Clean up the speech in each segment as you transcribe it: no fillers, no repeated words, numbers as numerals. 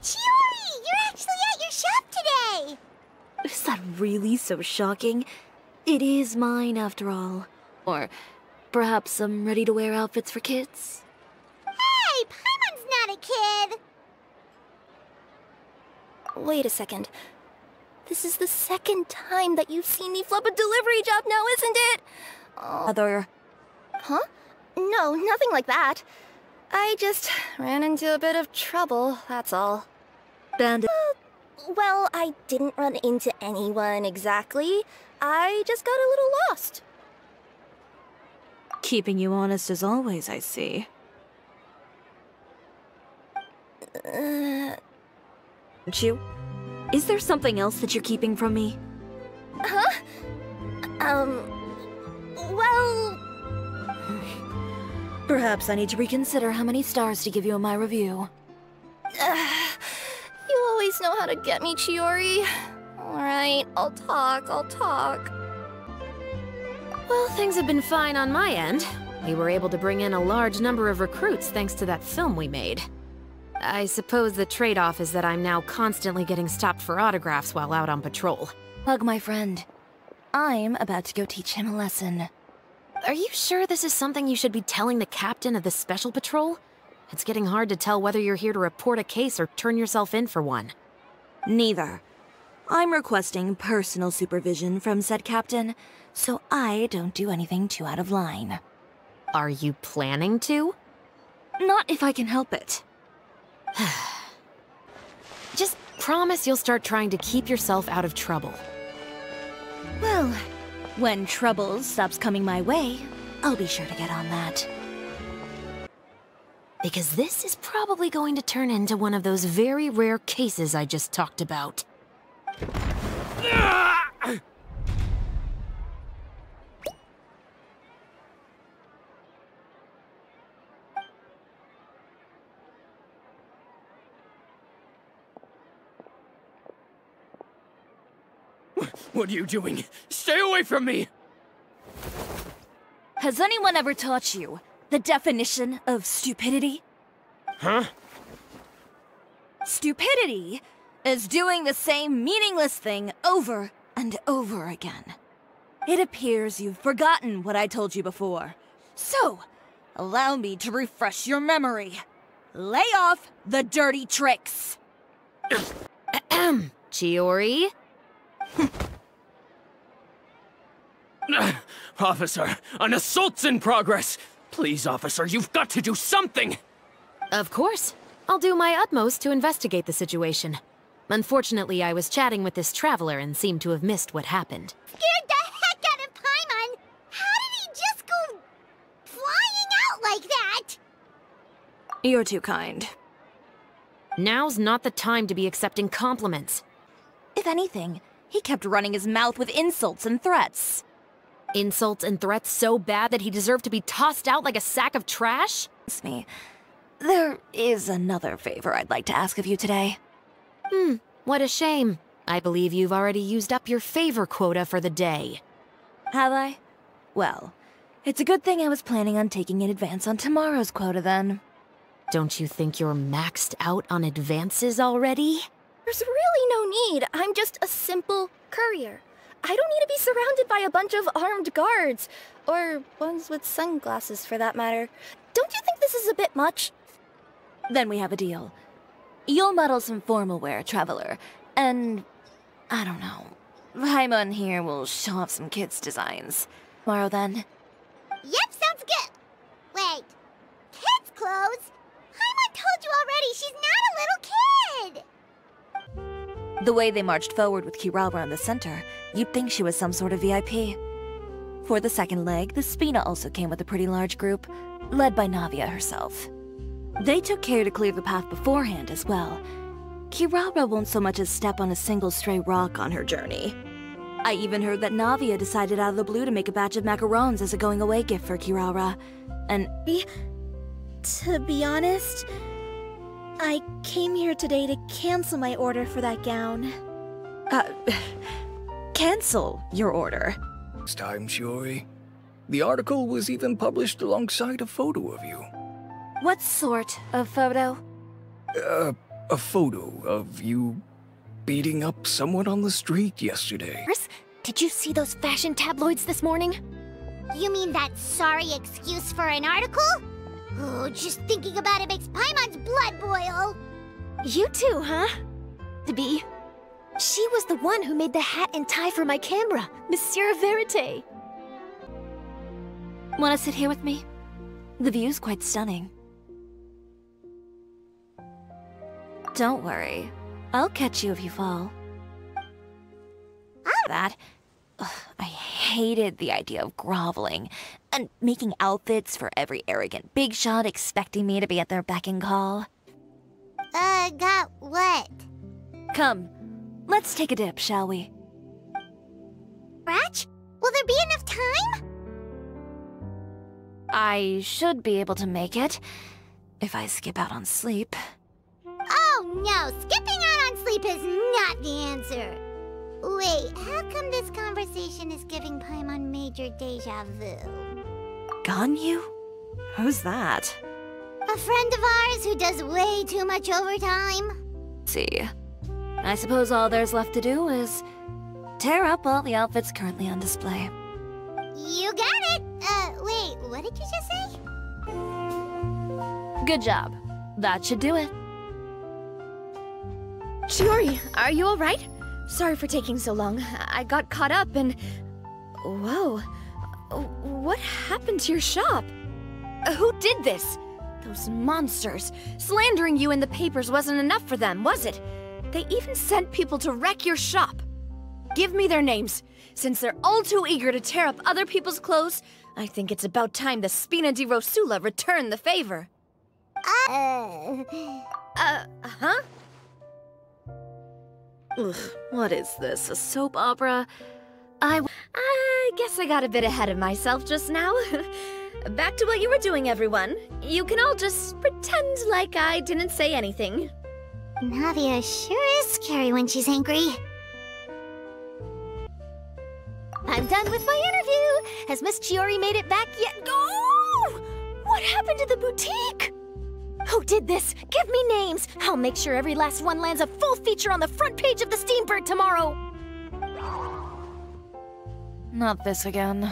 Chiori! You're actually at your shop today! Is that really so shocking? It is mine, after all. Or perhaps some ready-to-wear outfits for kids? Hey! Paimon's not a kid! Wait a second. This is the second time that you've seen me flub a delivery job now, isn't it? Other... Huh? No, nothing like that. I just ran into a bit of trouble, that's all. Bandit... Well, I didn't run into anyone exactly. I just got a little lost. Keeping you honest as always, I see. You? Is there something else that you're keeping from me? Huh? Well... Perhaps I need to reconsider how many stars to give you in my review. You always know how to get me, Chiori. Alright, I'll talk. Well, things have been fine on my end. We were able to bring in a large number of recruits thanks to that film we made. I suppose the trade-off is that I'm now constantly getting stopped for autographs while out on patrol. Hug my friend. I'm about to go teach him a lesson. Are you sure this is something you should be telling the captain of the special patrol? It's getting hard to tell whether you're here to report a case or turn yourself in for one. Neither. I'm requesting personal supervision from said captain, so I don't do anything too out of line. Are you planning to? Not if I can help it. Just promise you'll start trying to keep yourself out of trouble. Well, when trouble stops coming my way, I'll be sure to get on that. Because this is probably going to turn into one of those very rare cases I just talked about. What are you doing? Stay away from me! Has anyone ever taught you the definition of stupidity? Huh? Stupidity is doing the same meaningless thing over and over again. It appears you've forgotten what I told you before. So, allow me to refresh your memory. Lay off the dirty tricks! Ahem. Chiori? Officer, an assault's in progress! Please, officer, you've got to do something! Of course. I'll do my utmost to investigate the situation. Unfortunately, I was chatting with this traveler and seemed to have missed what happened. Scared the heck out of Paimon! How did he just go flying out like that? You're too kind. Now's not the time to be accepting compliments. If anything, he kept running his mouth with insults and threats. Insults and threats so bad that he deserved to be tossed out like a sack of trash? Excuse me. There is another favor I'd like to ask of you today. What a shame. I believe you've already used up your favor quota for the day. Have I? Well, it's a good thing I was planning on taking an advance on tomorrow's quota then. Don't you think you're maxed out on advances already? There's really no need. I'm just a simple courier. I don't need to be surrounded by a bunch of armed guards. Or ones with sunglasses, for that matter. Don't you think this is a bit much? Then we have a deal. You'll model some formal wear, traveler. And... I don't know. Paimon here will show off some kids' designs. Tomorrow then. Yep, sounds good. Wait, kids' clothes? Paimon told you already she's not a little kid! The way they marched forward with Kirara in the center, you'd think she was some sort of VIP. For the second leg, the Spina also came with a pretty large group, led by Navia herself. They took care to clear the path beforehand as well. Kirara won't so much as step on a single stray rock on her journey. I even heard that Navia decided out of the blue to make a batch of macarons as a going-away gift for Kirara. And... To be honest, I came here today to cancel my order for that gown. Cancel your order. This time, Chiori. The article was even published alongside a photo of you. What sort of photo? a photo of you beating up someone on the street yesterday. Did you see those fashion tabloids this morning? You mean that sorry excuse for an article? Oh, just thinking about it makes Paimon's blood boil. You too, huh? B. She was the one who made the hat and tie for my camera, Monsieur Verite. Wanna sit here with me? The view's quite stunning. Don't worry. I'll catch you if you fall. That. Ugh, I hated the idea of groveling and making outfits for every arrogant big shot expecting me to be at their beck and call. Got what? Come, let's take a dip, shall we? Ratch? Will there be enough time? I should be able to make it if I skip out on sleep. Oh no, skipping out on sleep is not the answer. Wait, how come this conversation is giving Paimon major deja vu? Ganyu? Who's that? A friend of ours who does way too much overtime? See. I suppose all there's left to do is tear up all the outfits currently on display. You got it! Wait, what did you just say? Good job. That should do it. Chiori, are you alright? Sorry for taking so long. I got caught up and... Whoa. What happened to your shop? Who did this? Those monsters. Slandering you in the papers wasn't enough for them, was it? They even sent people to wreck your shop. Give me their names. Since they're all too eager to tear up other people's clothes, I think it's about time the Spina di Rosula return the favor. Huh? Ugh, what is this, a soap opera? I guess I got a bit ahead of myself just now. Back to what you were doing, everyone. You can all just pretend like I didn't say anything. Navia sure is scary when she's angry. I'm done with my interview. Has Miss Chiori made it back yet? Oh! What happened to the boutique? Who did this? Give me names. I'll make sure every last one lands a full feature on the front page of the Steambird tomorrow. Not this again.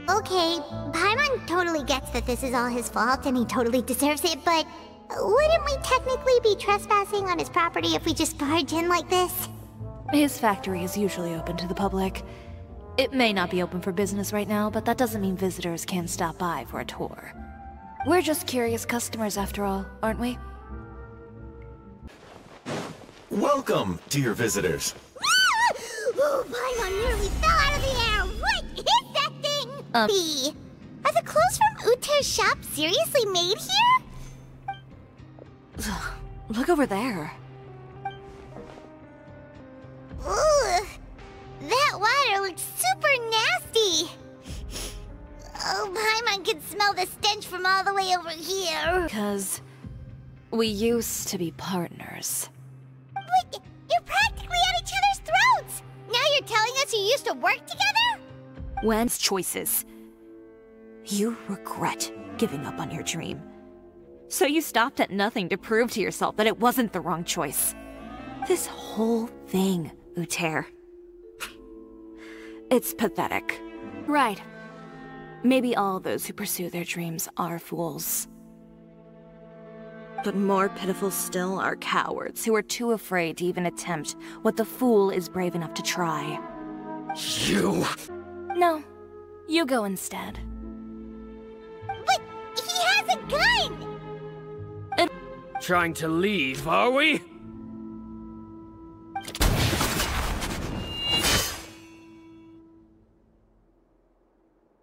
Okay, Paimon totally gets that this is all his fault and he totally deserves it, but wouldn't we technically be trespassing on his property if we just barge in like this? His factory is usually open to the public. It may not be open for business right now, but that doesn't mean visitors can't stop by for a tour. We're just curious customers after all, aren't we? Welcome, dear visitors. Oh, Paimon nearly fell out of the air! What is that thing? B, are the clothes from Uter's shop seriously made here? Look over there. Ooh, that water looks super nasty. Oh, Paimon can smell the stench from all the way over here. Because we used to be partners. But you're practically at each other's throats! Now you're telling us you used to work together? Wen's choices. You regret giving up on your dream. So you stopped at nothing to prove to yourself that it wasn't the wrong choice. This whole thing, Uter. It's pathetic. Right. Maybe all those who pursue their dreams are fools. But more pitiful still are cowards who are too afraid to even attempt what the fool is brave enough to try. You! No, you go instead. But he has a gun! Trying to leave, are we?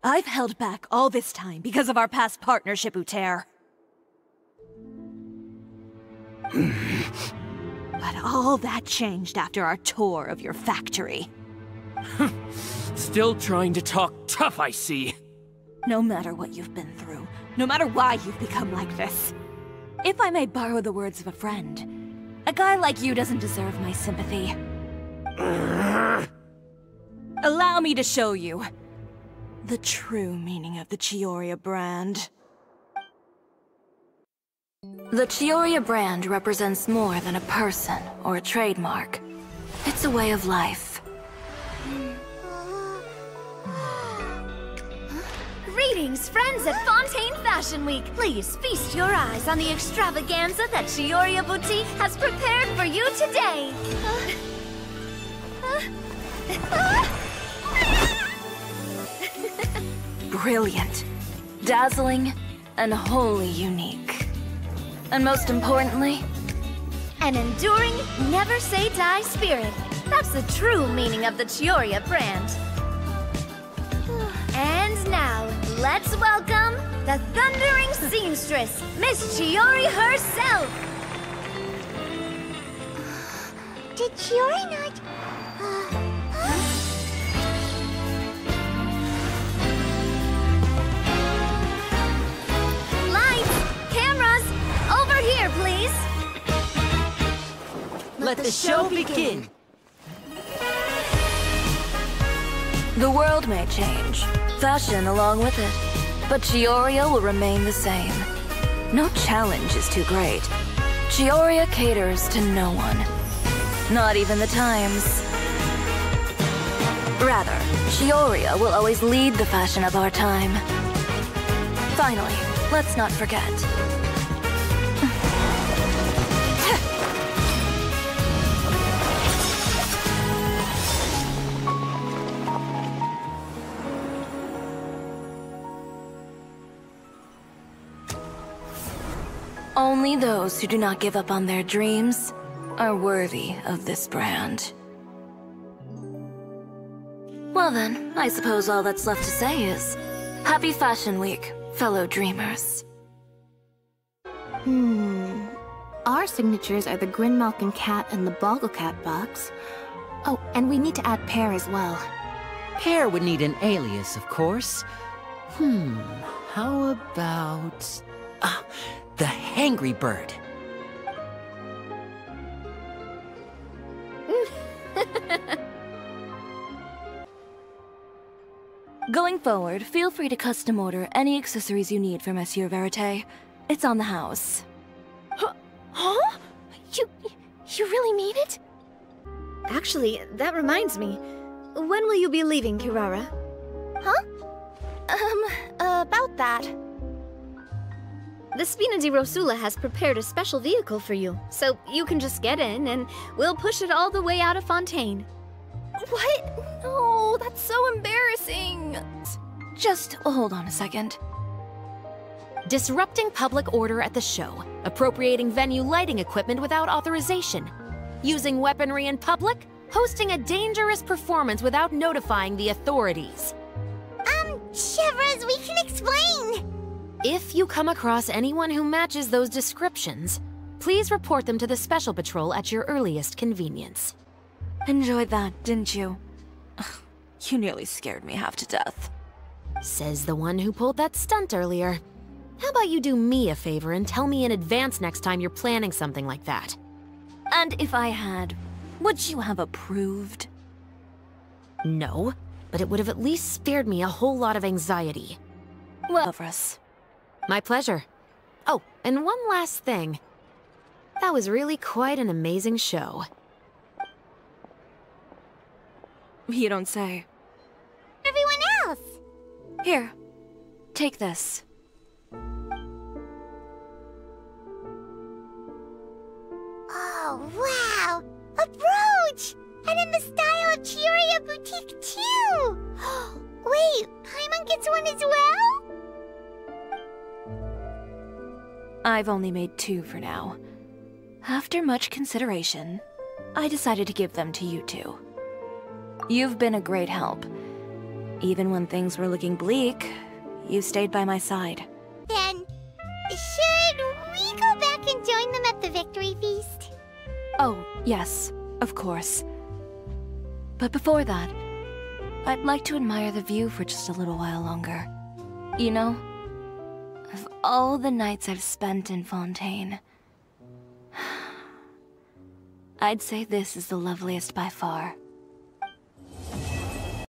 I've held back all this time because of our past partnership, Uter. But all that changed after our tour of your factory. Still trying to talk tough, I see. No matter what you've been through, no matter why you've become like this, if I may borrow the words of a friend, a guy like you doesn't deserve my sympathy. Allow me to show you the true meaning of the Chiori brand. The Chiori brand represents more than a person or a trademark. It's a way of life. Greetings, friends at Fontaine Fashion Week. Please feast your eyes on the extravaganza that Chiori Boutique has prepared for you today. Brilliant, dazzling, and wholly unique. And most importantly, An enduring, never-say-die spirit. That's the true meaning of the Chiori brand. And now, let's welcome the thundering seamstress, Miss Chiori herself! Did Chiori not... Lights! Cameras! Over here, please! Let the show begin! the world may change, fashion along with it, but Chiori will remain the same. No challenge is too great. Chiori caters to no one. Not even the times. Rather, Chiori will always lead the fashion of our time. Finally, let's not forget. Only those who do not give up on their dreams are worthy of this brand. Well then, I suppose all that's left to say is, Happy Fashion Week, fellow dreamers. Our signatures are the Grinmalkin Cat and the Bogglecat box. Oh, and we need to add Pear as well. Pear would need an alias, of course. How about... the Hangry Bird. Going forward, feel free to custom order any accessories you need for Monsieur Verite. It's on the house. Huh? You really mean it? Actually, that reminds me. When will you be leaving, Kirara? Huh? About that. The Spina di Rosula has prepared a special vehicle for you, so you can just get in and we'll push it all the way out of Fontaine. What? No, that's so embarrassing. Just hold on a second. Disrupting public order at the show, appropriating venue lighting equipment without authorization, using weaponry in public, hosting a dangerous performance without notifying the authorities. Chevreuse, we can explain! If you come across anyone who matches those descriptions, please report them to the Special Patrol at your earliest convenience. Enjoyed that, didn't you? Ugh, you nearly scared me half to death. Says the one who pulled that stunt earlier. How about you do me a favor and tell me in advance next time you're planning something like that? And if I had, would you have approved? No, but it would have at least spared me a whole lot of anxiety. Well, over us. My pleasure. Oh, and one last thing. That was really quite an amazing show. You don't say. Everyone else! Here, take this. Oh, wow! A brooch! And in the style of Chiori Boutique, too! Wait, Paimon gets one as well? I've only made 2 for now. After much consideration, I decided to give them to you two. You've been a great help. Even when things were looking bleak, you stayed by my side. Then, should we go back and join them at the victory feast? Oh, yes, of course. But before that, I'd like to admire the view for just a little while longer. You know, of all the nights I've spent in Fontaine, I'd say this is the loveliest by far.